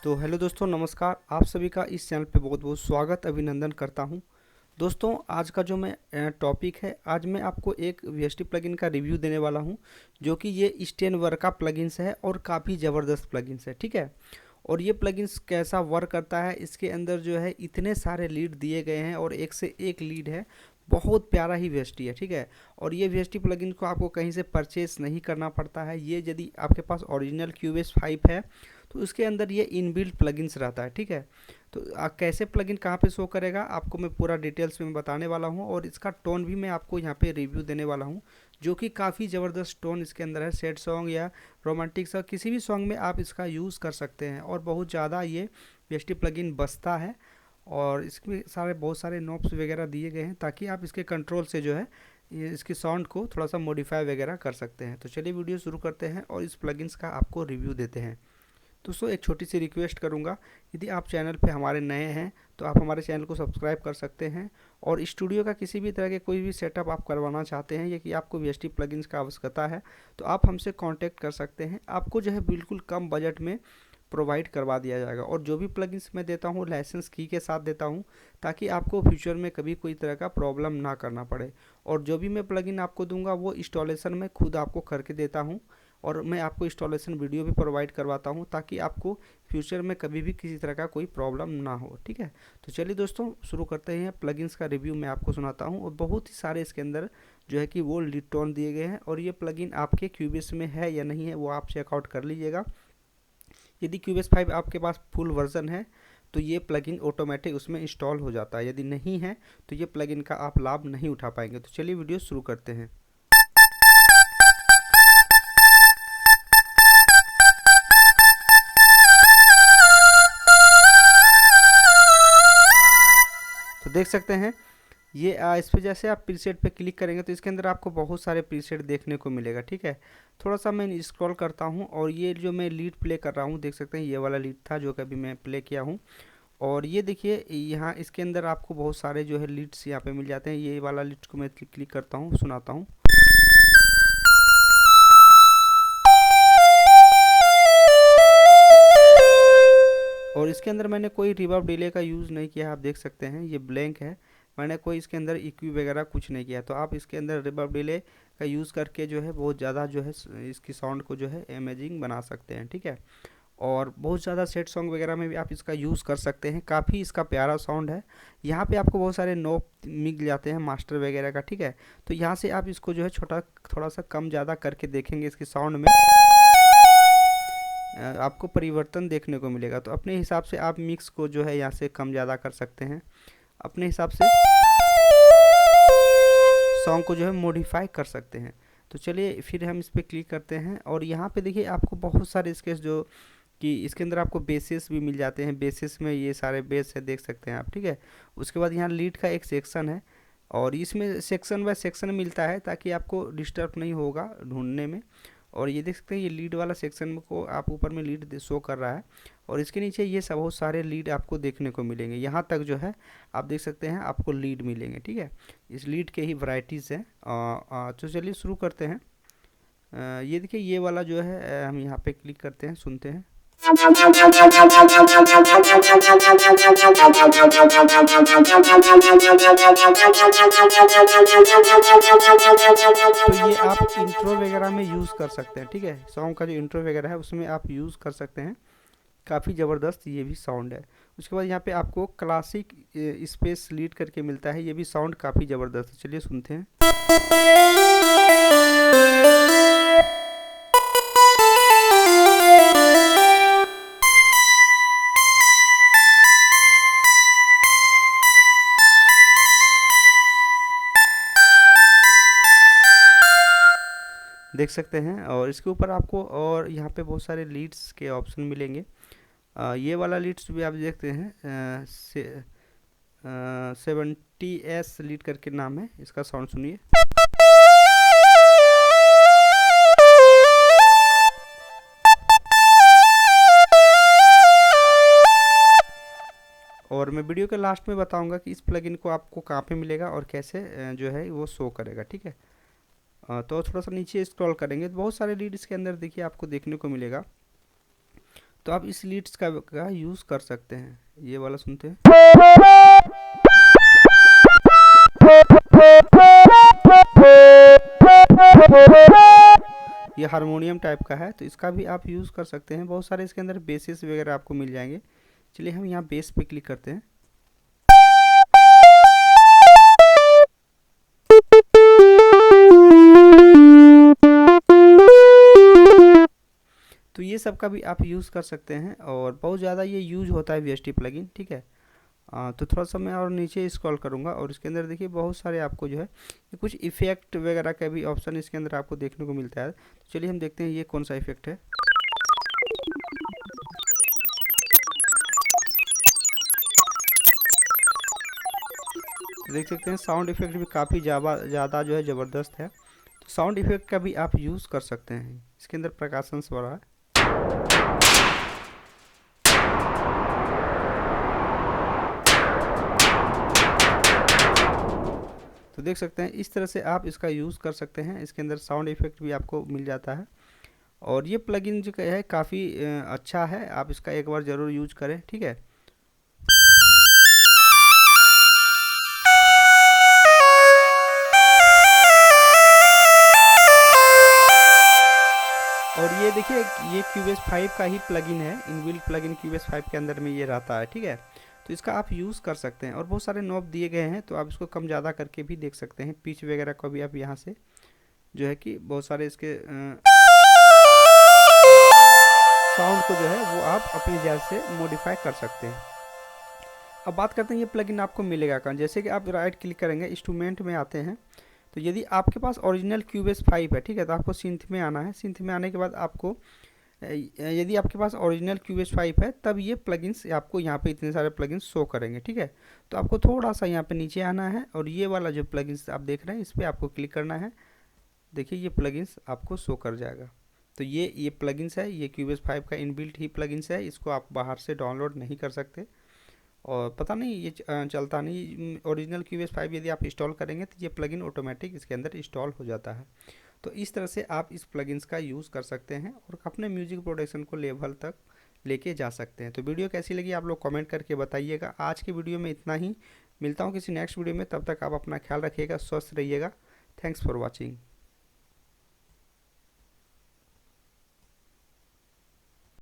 तो हेलो दोस्तों, नमस्कार। आप सभी का इस चैनल पे बहुत बहुत स्वागत अभिनंदन करता हूं। दोस्तों, आज का जो मैं टॉपिक है, आज मैं आपको एक वीएसटी प्लगइन का रिव्यू देने वाला हूं, जो कि ये स्टेन वर्क का प्लगइन्स है और काफ़ी ज़बरदस्त प्लगइन्स है, ठीक है। और ये प्लगइन्स कैसा वर्क करता है, इसके अंदर जो है इतने सारे लीड दिए गए हैं और एक से एक लीड है। बहुत प्यारा ही वीएसटी है, ठीक है। और ये वीएसटी प्लगइन को आपको कहीं से परचेस नहीं करना पड़ता है। ये यदि आपके पास ओरिजिनल क्यूबेस 5 है तो उसके अंदर ये इनबिल्ट प्लगइन्स रहता है, ठीक है। तो कैसे प्लगइन कहाँ पे शो करेगा आपको मैं पूरा डिटेल्स में बताने वाला हूँ, और इसका टोन भी मैं आपको यहाँ पे रिव्यू देने वाला हूँ, जो कि काफ़ी ज़बरदस्त टोन इसके अंदर है। सैड सॉन्ग या रोमांटिक सॉन्ग, किसी भी सॉन्ग में आप इसका यूज़ कर सकते हैं, और बहुत ज़्यादा ये वीएसटी प्लगइन बसता है। और इसमें बहुत सारे नॉब्स वगैरह दिए गए हैं, ताकि आप इसके कंट्रोल से जो है ये इसकी साउंड को थोड़ा सा मॉडिफाई वगैरह कर सकते हैं। तो चलिए वीडियो शुरू करते हैं और इस प्लगइन्स का आपको रिव्यू देते हैं। दोस्तों, एक छोटी सी रिक्वेस्ट करूंगा, यदि आप चैनल पे हमारे नए हैं तो आप हमारे चैनल को सब्सक्राइब कर सकते हैं। और स्टूडियो का किसी भी तरह के कोई भी सेटअप आप करवाना चाहते हैं, या कि आपको वीएसटी प्लगइन्स का आवश्यकता है, तो आप हमसे कांटेक्ट कर सकते हैं। आपको जो है बिल्कुल कम बजट में प्रोवाइड करवा दिया जाएगा। और जो भी प्लगइन्स मैं देता हूँ लाइसेंस की के साथ देता हूँ, ताकि आपको फ्यूचर में कभी कोई तरह का प्रॉब्लम ना करना पड़े। और जो भी मैं प्लगइन आपको दूंगा वो इंस्टॉलेशन मैं खुद आपको करके देता हूँ, और मैं आपको इंस्टॉलेशन वीडियो भी प्रोवाइड करवाता हूँ, ताकि आपको फ्यूचर में कभी भी किसी तरह का कोई प्रॉब्लम ना हो, ठीक है। तो चलिए दोस्तों, शुरू करते हैं। प्लगइन्स का रिव्यू मैं आपको सुनाता हूँ, और बहुत ही सारे इसके अंदर जो है कि वो लीड टोन दिए गए हैं। और ये प्लगइन आपके क्यूबेस में है या नहीं है वो आप चेकआउट कर लीजिएगा। यदि क्यूबेस 5 आपके पास फुल वर्जन है तो ये प्लगइन ऑटोमेटिक उसमें इंस्टॉल हो जाता है। यदि नहीं है तो ये प्लगइन का आप लाभ नहीं उठा पाएंगे। तो चलिए वीडियो शुरू करते हैं। तो देख सकते हैं ये इस पे जैसे आप प्रीसेट पे क्लिक करेंगे तो इसके अंदर आपको बहुत सारे प्रीसेट देखने को मिलेगा, ठीक है। थोड़ा सा मैं स्क्रॉल करता हूँ, और ये जो मैं लीड प्ले कर रहा हूँ, देख सकते हैं ये वाला लीड था जो कभी मैं प्ले किया हूँ। और ये देखिए यहाँ इसके अंदर आपको बहुत सारे जो है लीड्स यहाँ पे मिल जाते हैं। ये वाला लीड को मैं क्लिक करता हूँ, सुनाता हूँ। और इसके अंदर मैंने कोई रिवर्ब डिले का यूज़ नहीं किया है, आप देख सकते हैं ये ब्लैंक है। मैंने कोई इसके अंदर इक्यू वगैरह कुछ नहीं किया। तो आप इसके अंदर रिवर्ब डिले का यूज़ करके जो है बहुत ज़्यादा जो है इसकी साउंड को जो है अमेजिंग बना सकते हैं, ठीक है। और बहुत ज़्यादा सेट सॉन्ग वगैरह में भी आप इसका यूज़ कर सकते हैं। काफ़ी इसका प्यारा साउंड है। यहाँ पे आपको बहुत सारे नोब मिल जाते हैं मास्टर वगैरह का, ठीक है। तो यहाँ से आप इसको जो है थोड़ा सा कम ज़्यादा करके देखेंगे, इसकी साउंड में आपको परिवर्तन देखने को मिलेगा। तो अपने हिसाब से आप मिक्स को जो है यहाँ से कम ज़्यादा कर सकते हैं, अपने हिसाब से सॉन्ग को जो है मॉडिफाई कर सकते हैं। तो चलिए फिर हम इस पर क्लिक करते हैं, और यहाँ पे देखिए आपको बहुत सारे इसके जो कि इसके अंदर आपको बेसिस भी मिल जाते हैं। बेसिस में ये सारे बेस है, देख सकते हैं आप, ठीक है। उसके बाद यहाँ लीड का एक सेक्शन है, और इसमें सेक्शन बाय सेक्शन मिलता है, ताकि आपको डिस्टर्ब नहीं होगा ढूंढने में। और ये देख सकते हैं ये लीड वाला सेक्शन को आप ऊपर में लीड शो कर रहा है, और इसके नीचे ये सब बहुत सारे लीड आपको देखने को मिलेंगे। यहाँ तक जो है आप देख सकते हैं आपको लीड मिलेंगे, ठीक है। इस लीड के ही वैरायटीज़ हैं। तो चलिए शुरू करते हैं। ये देखिए ये वाला जो है हम यहाँ पे क्लिक करते हैं, सुनते हैं। तो ये आप इंट्रो वगैरह में यूज़ कर सकते हैं, ठीक है। सॉन्ग का जो इंट्रो वगैरह है उसमें आप यूज़ कर सकते हैं। काफ़ी ज़बरदस्त ये भी साउंड है। उसके बाद यहाँ पे आपको क्लासिक स्पेस लीड करके मिलता है, ये भी साउंड काफ़ी ज़बरदस्त है। चलिए सुनते हैं। देख सकते हैं, और इसके ऊपर आपको और यहाँ पे बहुत सारे लीड्स के ऑप्शन मिलेंगे। ये वाला लीड्स भी आप देखते हैं, 70S लीड करके नाम है, इसका साउंड सुनिए। और मैं वीडियो के लास्ट में बताऊंगा कि इस प्लगइन को आपको कहाँ पे मिलेगा और कैसे जो है वो शो करेगा, ठीक है। तो थोड़ा सा नीचे स्क्रॉल करेंगे तो बहुत सारे लीड इसके अंदर देखिए आपको देखने को मिलेगा। तो आप इस लीड्स का यूज़ कर सकते हैं। ये वाला सुनते हैं, ये हारमोनियम टाइप का है, तो इसका भी आप यूज़ कर सकते हैं। बहुत सारे इसके अंदर बेसिस वगैरह आपको मिल जाएंगे। चलिए हम यहाँ बेस पे क्लिक करते हैं। तो ये सब का भी आप यूज़ कर सकते हैं और बहुत ज़्यादा ये यूज होता है VST प्लगइन, ठीक है। तो थोड़ा सा मैं और नीचे स्क्रॉल करूँगा और इसके अंदर देखिए बहुत सारे आपको जो है कुछ इफ़ेक्ट वगैरह का भी ऑप्शन इसके अंदर आपको देखने को मिलता है। तो चलिए हम देखते हैं ये कौन सा इफ़ेक्ट है। तो देख सकते हैं साउंड इफ़ेक्ट भी काफ़ी ज़्यादा जो है ज़बरदस्त है। तो साउंड इफ़ेक्ट का भी आप यूज़ कर सकते हैं। इसके अंदर प्रकाशन हो रहा है, तो देख सकते हैं इस तरह से आप इसका यूज़ कर सकते हैं। इसके अंदर साउंड इफ़ेक्ट भी आपको मिल जाता है और ये प्लगइन जो है काफ़ी अच्छा है। आप इसका एक बार ज़रूर यूज करें, ठीक है। और ये देखिए ये Cubase 5 का ही प्लगइन है, इनबिल्ट प्लगइन Cubase 5 के अंदर में ये रहता है, ठीक है। तो इसका आप यूज़ कर सकते हैं और बहुत सारे नॉब दिए गए हैं, तो आप इसको कम ज़्यादा करके भी देख सकते हैं। पिच वगैरह को भी आप यहाँ से जो है कि बहुत सारे इसके साउंड को जो है वो आप अपनी जात से मॉडिफाई कर सकते हैं। अब बात करते हैं ये प्लगइन आपको मिलेगा कहाँ। जैसे कि आप राइट क्लिक करेंगे, इंस्ट्रूमेंट में आते हैं, तो यदि आपके पास ओरिजिनल Cubase 5 है, ठीक है, तो आपको सिंथ में आना है। सिंथ में आने के बाद आपको यदि आपके पास ओरिजिनल Cubase 5 है तब ये प्लगइन्स आपको यहाँ पे इतने सारे प्लगइन्स शो करेंगे, ठीक है। तो आपको थोड़ा सा यहाँ पे नीचे आना है और ये वाला जो प्लगइन्स आप देख रहे हैं इस पर आपको क्लिक करना है। देखिए ये प्लगइन्स आपको शो कर जाएगा। तो ये प्लगइन्स है, ये Cubase 5 का इनबिल्ट ही प्लगइन्स है। इसको आप बाहर से डाउनलोड नहीं कर सकते और पता नहीं ये चलता नहीं। ओरिजिनल Cubase 5 यदि आप इंस्टॉल करेंगे तो ये प्लगइन ऑटोमेटिक इसके अंदर इंस्टॉल हो जाता है। तो इस तरह से आप इस प्लगइन्स का यूज़ कर सकते हैं और अपने म्यूजिक प्रोडक्शन को लेवल तक लेके जा सकते हैं। तो वीडियो कैसी लगी आप लोग कमेंट करके बताइएगा। आज की वीडियो में इतना ही, मिलता हूँ किसी नेक्स्ट वीडियो में। तब तक आप अपना ख्याल रखिएगा, स्वस्थ रहिएगा। Thanks for watching.